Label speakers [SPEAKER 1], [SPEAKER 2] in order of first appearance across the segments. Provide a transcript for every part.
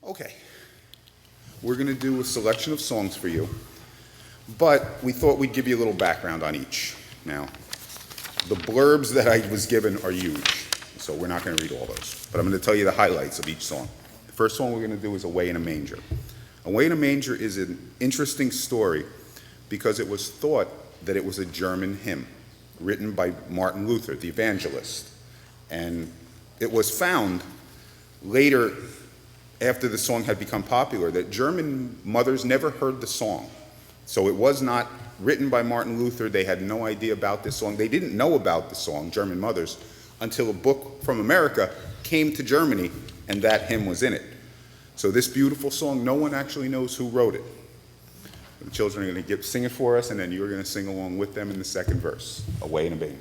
[SPEAKER 1] Okay, we're going to do a selection of songs for you, but we thought we'd give you a little background on each. Now, the blurbs that I was given are huge, so we're not going to read all those, but I'm going to tell you the highlights of each song. The first song we're going to do is Away in a Manger. Away in a Manger is an interesting story because it was thought that it was a German hymn written by Martin Luther, the evangelist. And it was found later, after the song had become popular, that German mothers never heard the song. So it was not written by Martin Luther. They had no idea about this song. They didn't know about the song, German mothers, until a book from America came to Germany and that hymn was in it. So this beautiful song, no one actually knows who wrote it. The children are going to sing it for us, and then you're going to sing along with them in the second verse, Away in a Manger.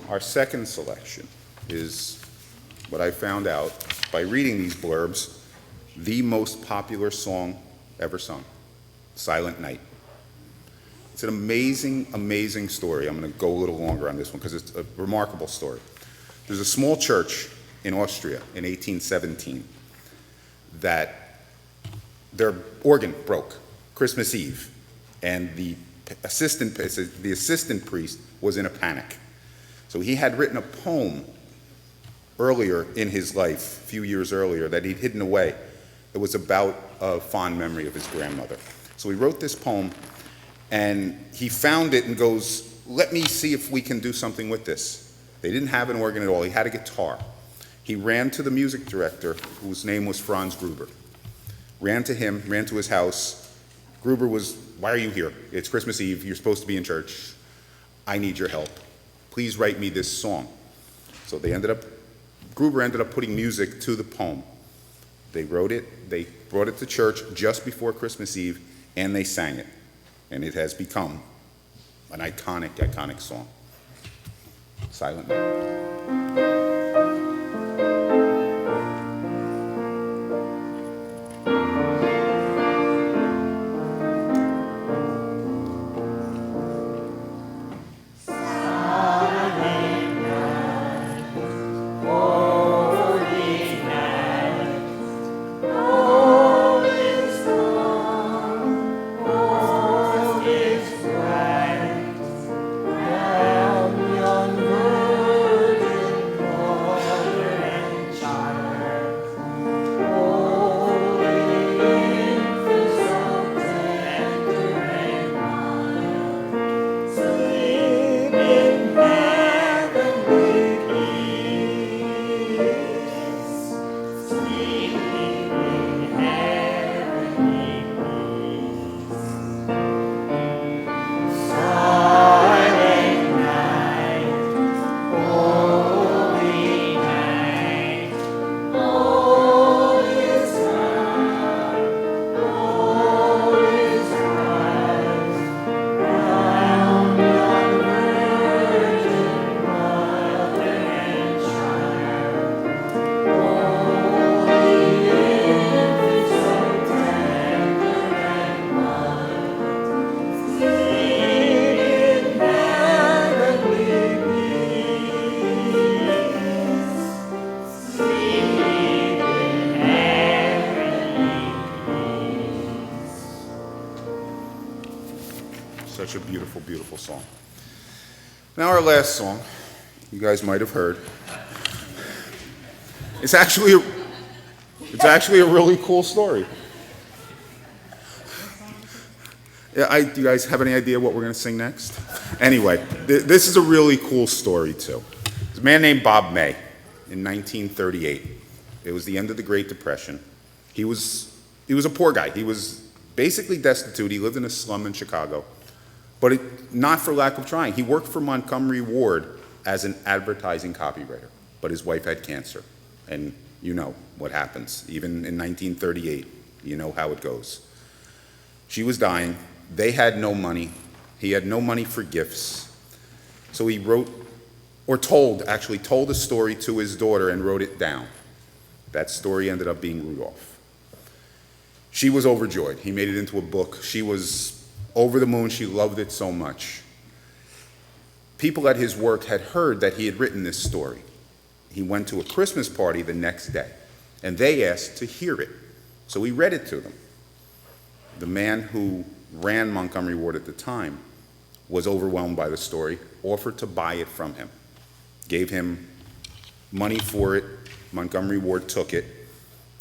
[SPEAKER 1] Our second selection is what I found out by reading these blurbs, the most popular song ever sung, Silent Night. It's an amazing, amazing story. I'm going to go a little longer on this one because it's a remarkable story. There's a small church in Austria in 1817 that their organ broke Christmas Eve, and the assistant priest was in a panic. So he had written a poem earlier in his life, a few years earlier, that he'd hidden away. It was about a fond memory of his grandmother. So he wrote this poem, and he found it and goes, let me see if we can do something with this. They didn't have an organ at all. He had a guitar. He ran to the music director, whose name was Franz Gruber. Ran to him, ran to his house. Gruber was, why are you here? It's Christmas Eve. You're supposed to be in church. I need your help. Please write me this song. So Gruber ended up putting music to the poem. They wrote it, they brought it to church just before Christmas Eve, and they sang it. And it has become an iconic, iconic song. Silent Night. Such a beautiful, beautiful song. Now our last song, you guys might have heard. It's actually a really cool story. Yeah, do you guys have any idea what we're going to sing next? Anyway, this is a really cool story too. There's a man named Bob May in 1938. It was the end of the Great Depression. He was a poor guy. He was basically destitute. He lived in a slum in Chicago, but not for lack of trying. He worked for Montgomery Ward as an advertising copywriter, but his wife had cancer, and you know what happens. Even in 1938, you know how it goes. She was dying. They had no money. He had no money for gifts. So he wrote, or told a story to his daughter and wrote it down. That story ended up being Rudolph. She was overjoyed. He made it into a book. She was over the moon. She loved it so much. People at his work had heard that he had written this story. He went to a Christmas party the next day, and they asked to hear it. So he read it to them. The man who ran Montgomery Ward at the time was overwhelmed by the story, offered to buy it from him, gave him money for it. Montgomery Ward took it.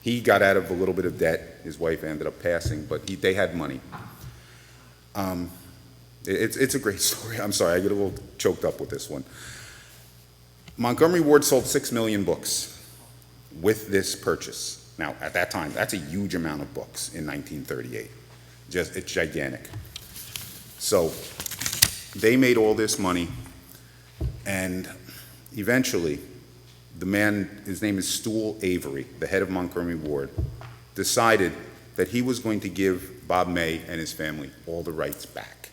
[SPEAKER 1] He got out of a little bit of debt. His wife ended up passing, but they had money. It's a great story. I'm sorry, I get a little choked up with this one. Montgomery Ward sold 6 million books with this purchase. Now, at that time, that's a huge amount of books in 1938. It's gigantic. So they made all this money, and eventually, the man, his name is Stewell Avery, the head of Montgomery Ward, decided that he was going to give Bob May and his family all the rights back.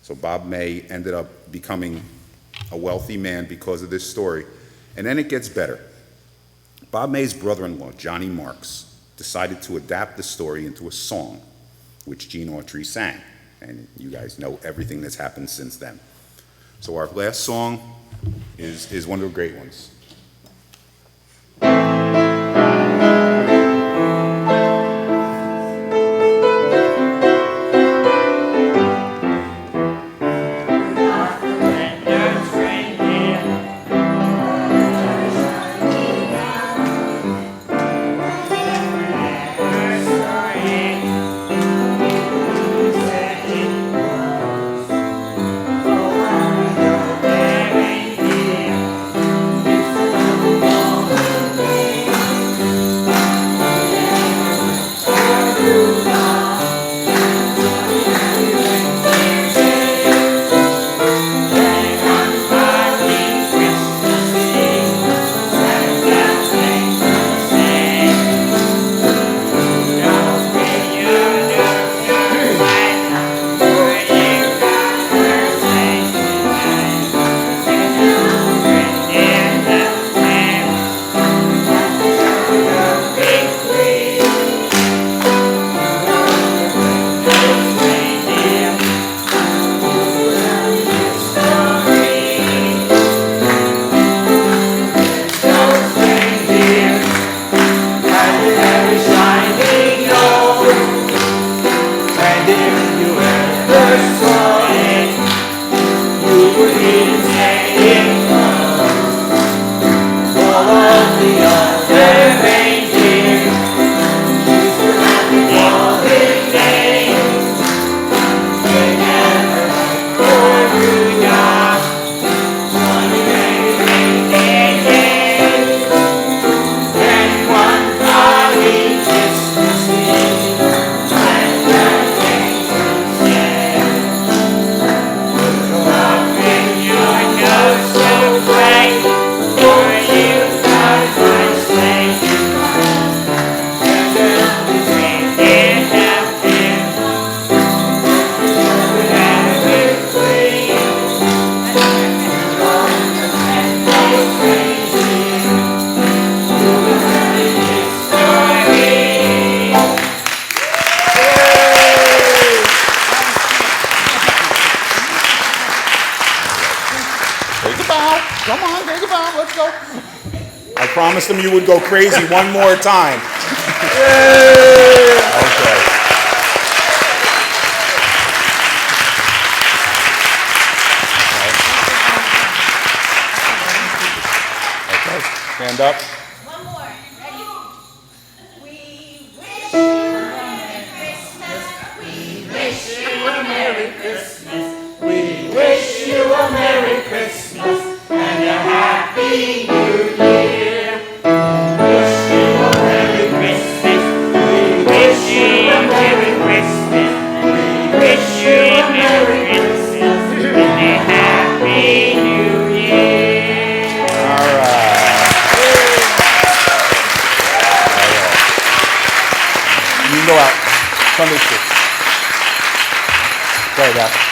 [SPEAKER 1] So Bob May ended up becoming a wealthy man because of this story. And then it gets better. Bob May's brother-in-law, Johnny Marks, decided to adapt the story into a song, which Gene Autry sang. And you guys know everything that's happened since then. So our last song is one of the great ones. I promised him you would go crazy one more time. Okay. up.
[SPEAKER 2] One more. Ready? We wish you a Merry Christmas. We wish you a Merry Christmas. We wish you a Merry Christmas and a Happy New Year. We wish you a Merry Christmas. We wish you a Merry Christmas. We wish you a Merry Christmas and a Happy New Year.
[SPEAKER 1] All right. You can go out. Sunday school. Go ahead, Al.